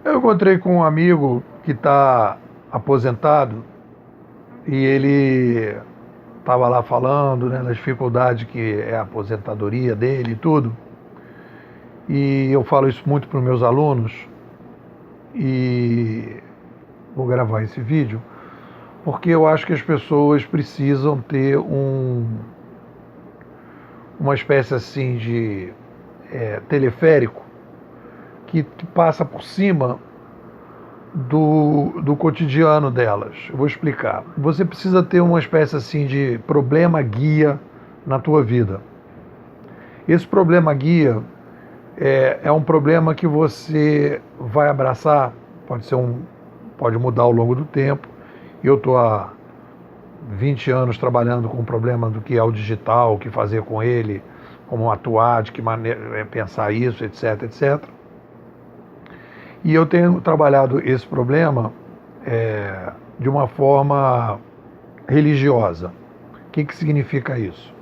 Eu encontrei com um amigo que está aposentado e ele estava lá falando, né, das dificuldades que é a aposentadoria dele e tudo. E eu falo isso muito para os meus alunos e vou gravar esse vídeo porque eu acho que as pessoas precisam ter uma espécie assim de teleférico que passa por cima do cotidiano delas. Eu vou explicar. Você precisa ter uma espécie assim de problema guia na tua vida. Esse problema guia é um problema que você vai abraçar, pode mudar ao longo do tempo. Eu estou há 20 anos trabalhando com o problema do que é o digital, o que fazer com ele, como atuar, de que maneira pensar isso, etc, etc. E eu tenho trabalhado esse problema de uma forma religiosa. O que significa isso?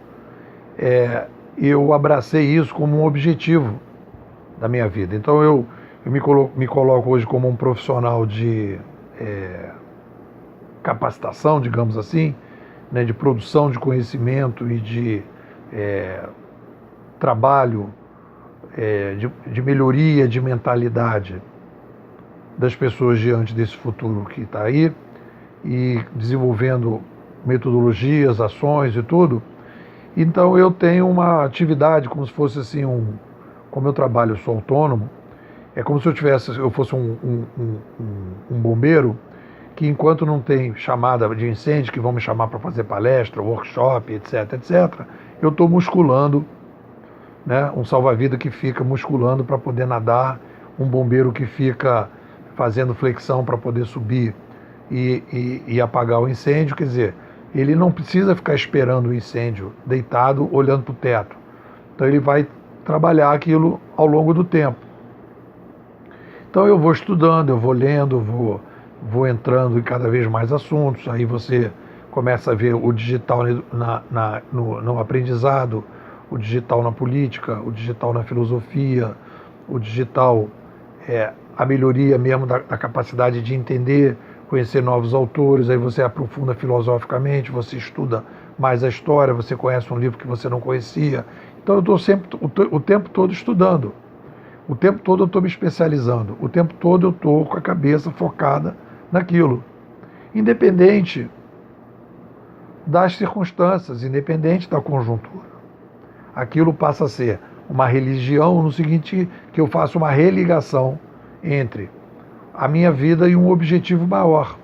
Eu abracei isso como um objetivo da minha vida. Então eu me coloco hoje como um profissional de capacitação, digamos assim, né, de produção de conhecimento e de trabalho, de melhoria de mentalidade das pessoas diante desse futuro que está aí, e desenvolvendo metodologias, ações e tudo. Então eu tenho uma atividade como se fosse assim como eu trabalho, eu sou autônomo, é como se eu fosse um bombeiro que, enquanto não tem chamada de incêndio, que vão me chamar para fazer palestra, workshop, etc, etc, eu estou musculando, né, um salva-vida que fica musculando para poder nadar, um bombeiro que fica fazendo flexão para poder subir e apagar o incêndio. Quer dizer, ele não precisa ficar esperando o incêndio deitado, olhando para o teto. Então ele vai trabalhar aquilo ao longo do tempo. Então eu vou estudando, eu vou lendo, vou entrando em cada vez mais assuntos. Aí você começa a ver o digital no aprendizado, o digital na política, o digital na filosofia, o digital a melhoria mesmo da capacidade de entender, conhecer novos autores. Aí você aprofunda filosoficamente, você estuda mais a história, você conhece um livro que você não conhecia. Então eu estou sempre, o tempo todo estudando, o tempo todo eu estou me especializando, o tempo todo eu estou com a cabeça focada naquilo, independente das circunstâncias, independente da conjuntura. Aquilo passa a ser uma religião no seguinte, que eu faço uma religação entre a minha vida e um objetivo maior,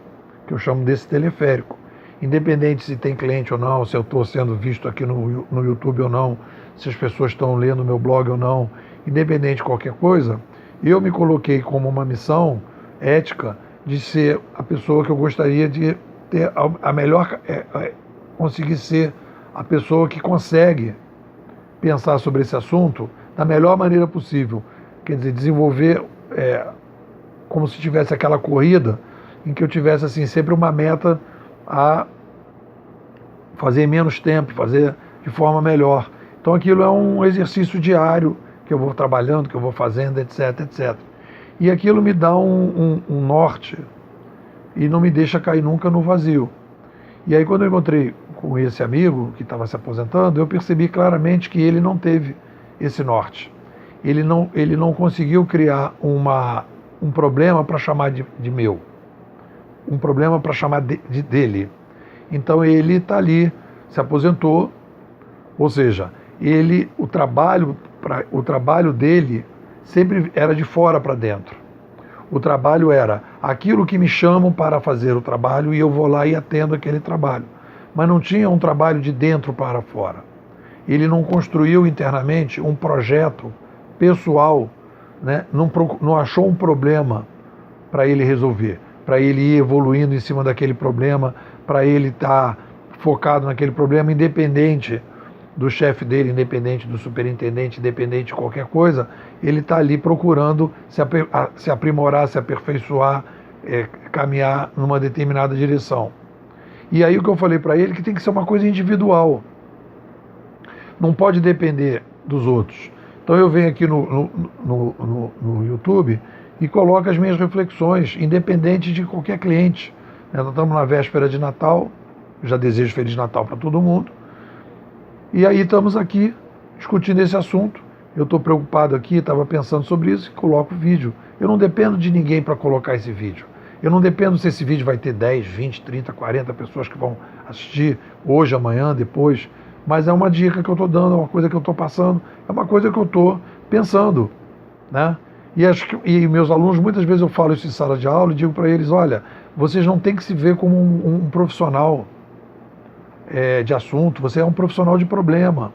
que eu chamo desse teleférico. Independente se tem cliente ou não, se eu estou sendo visto aqui no YouTube ou não, se as pessoas estão lendo meu blog ou não, independente de qualquer coisa, eu me coloquei como uma missão ética de ser a pessoa que eu gostaria de ter a melhor, conseguir ser a pessoa que consegue pensar sobre esse assunto da melhor maneira possível. Quer dizer, desenvolver como se tivesse aquela corrida em que eu tivesse assim sempre uma meta a fazer em menos tempo, fazer de forma melhor. Então aquilo é um exercício diário que eu vou trabalhando, que eu vou fazendo, etc, etc. E aquilo me dá um norte e não me deixa cair nunca no vazio. E aí, quando eu encontrei com esse amigo que estava se aposentando, eu percebi claramente que ele não teve esse norte. Ele não conseguiu criar um problema para chamar de meu, um problema para chamar dele. Então ele está ali, se aposentou, ou seja, o trabalho dele sempre era de fora para dentro. O trabalho era aquilo que me chamam para fazer o trabalho e eu vou lá e atendo aquele trabalho. Mas não tinha um trabalho de dentro para fora. Ele não construiu internamente um projeto pessoal, né? Não achou um problema para ele resolver, para ele ir evoluindo em cima daquele problema, para ele estar focado naquele problema, independente do chefe dele, independente do superintendente, independente de qualquer coisa. Ele está ali procurando se aprimorar, se aperfeiçoar, caminhar numa determinada direção. E aí o que eu falei para ele, que tem que ser uma coisa individual, não pode depender dos outros. Então eu venho aqui no YouTube e coloco as minhas reflexões, independente de qualquer cliente. Nós estamos na véspera de Natal, já desejo Feliz Natal para todo mundo, e aí estamos aqui discutindo esse assunto. Eu estou preocupado aqui, estava pensando sobre isso e coloco o vídeo. Eu não dependo de ninguém para colocar esse vídeo. Eu não dependo se esse vídeo vai ter 10, 20, 30, 40 pessoas que vão assistir hoje, amanhã, depois. Mas é uma dica que eu estou dando, é uma coisa que eu estou passando, é uma coisa que eu estou pensando, né? E meus alunos, muitas vezes eu falo isso em sala de aula e digo para eles, olha, vocês não têm que se ver como um profissional de assunto, você é um profissional de problema.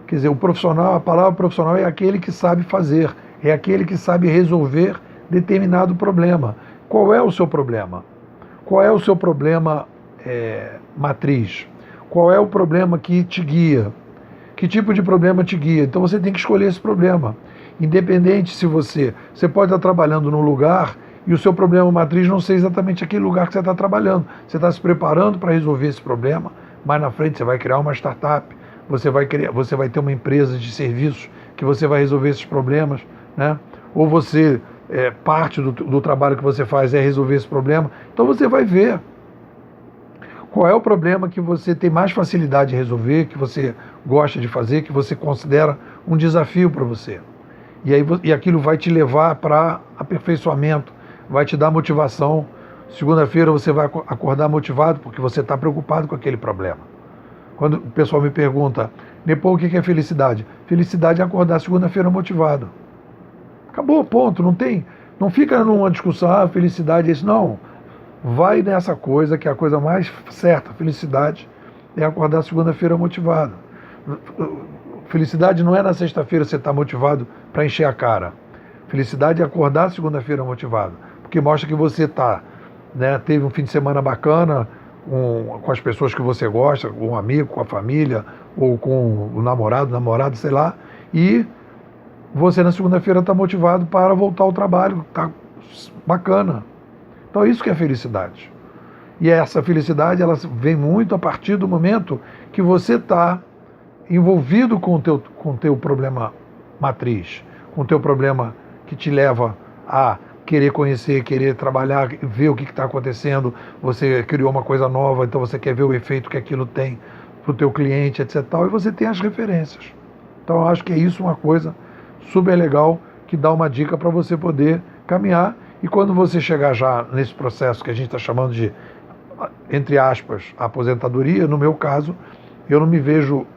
Quer dizer, o profissional, a palavra profissional é aquele que sabe fazer, é aquele que sabe resolver determinado problema. Qual é o seu problema? Qual é o seu problema matriz? Qual é o problema que te guia? Que tipo de problema te guia? Então você tem que escolher esse problema. Independente se você pode estar trabalhando num lugar e o seu problema matriz não ser exatamente aquele lugar que você está trabalhando. Você está se preparando para resolver esse problema, mais na frente você vai criar uma startup, você vai ter uma empresa de serviços que você vai resolver esses problemas, né? Ou você, parte do trabalho que você faz é resolver esse problema. Então você vai ver qual é o problema que você tem mais facilidade de resolver, que você gosta de fazer, que você considera um desafio para você. E aquilo vai te levar para aperfeiçoamento, vai te dar motivação. Segunda-feira você vai acordar motivado porque você está preocupado com aquele problema. Quando o pessoal me pergunta, Nepô, o que é felicidade? Felicidade é acordar segunda-feira motivado. Acabou, ponto. Não fica numa discussão, felicidade é isso. Não. Vai nessa coisa que é a coisa mais certa. Felicidade é acordar segunda-feira motivado. Felicidade não é na sexta-feira você estar motivado para encher a cara. Felicidade é acordar segunda-feira motivado. Porque mostra que você teve um fim de semana bacana com as pessoas que você gosta, com um amigo, com a família, ou com o namorado, sei lá. E você na segunda-feira está motivado para voltar ao trabalho. Está bacana. Então isso que é felicidade. E essa felicidade ela vem muito a partir do momento que você está envolvido com o teu problema matriz, com o teu problema que te leva a querer conhecer, querer trabalhar, ver o que está acontecendo. Você criou uma coisa nova, então você quer ver o efeito que aquilo tem para o teu cliente, etc. E você tem as referências. Então eu acho que é isso uma coisa super legal que dá uma dica para você poder caminhar. E quando você chegar já nesse processo que a gente está chamando de, entre aspas, aposentadoria, no meu caso, eu não me vejo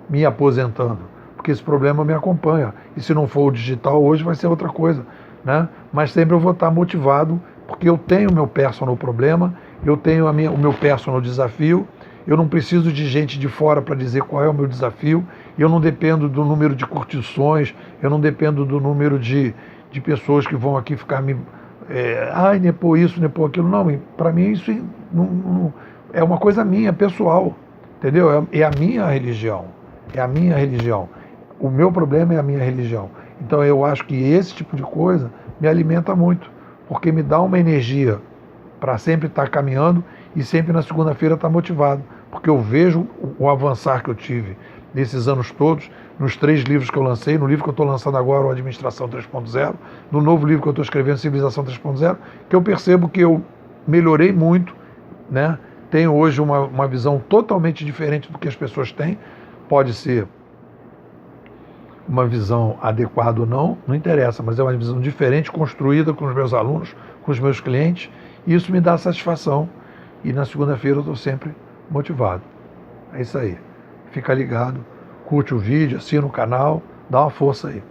me aposentando, porque esse problema me acompanha. E se não for o digital hoje, vai ser outra coisa, né? Mas sempre eu vou estar motivado, porque eu tenho o meu personal problema, eu tenho o meu personal desafio, eu não preciso de gente de fora para dizer qual é o meu desafio, eu não dependo do número de curtições, eu não dependo do número de pessoas que vão aqui ficar me... Nepô isso, Nepô aquilo. Não, para mim isso não, é uma coisa minha, pessoal, entendeu? É a minha religião, é a minha religião. O meu problema é a minha religião. Então eu acho que esse tipo de coisa me alimenta muito, porque me dá uma energia para sempre estar caminhando e sempre na segunda-feira estar motivado, porque eu vejo o avançar que eu tive nesses anos todos, nos 3 livros que eu lancei, no livro que eu estou lançando agora, o Administração 3.0, no novo livro que eu estou escrevendo, Civilização 3.0, que eu percebo que eu melhorei muito, né? Tenho hoje uma visão totalmente diferente do que as pessoas têm. Pode ser uma visão adequada ou não, não interessa, mas é uma visão diferente, construída com os meus alunos, com os meus clientes, e isso me dá satisfação. E na segunda-feira eu estou sempre motivado. É isso aí. Fica ligado, curte o vídeo, assina o canal, dá uma força aí.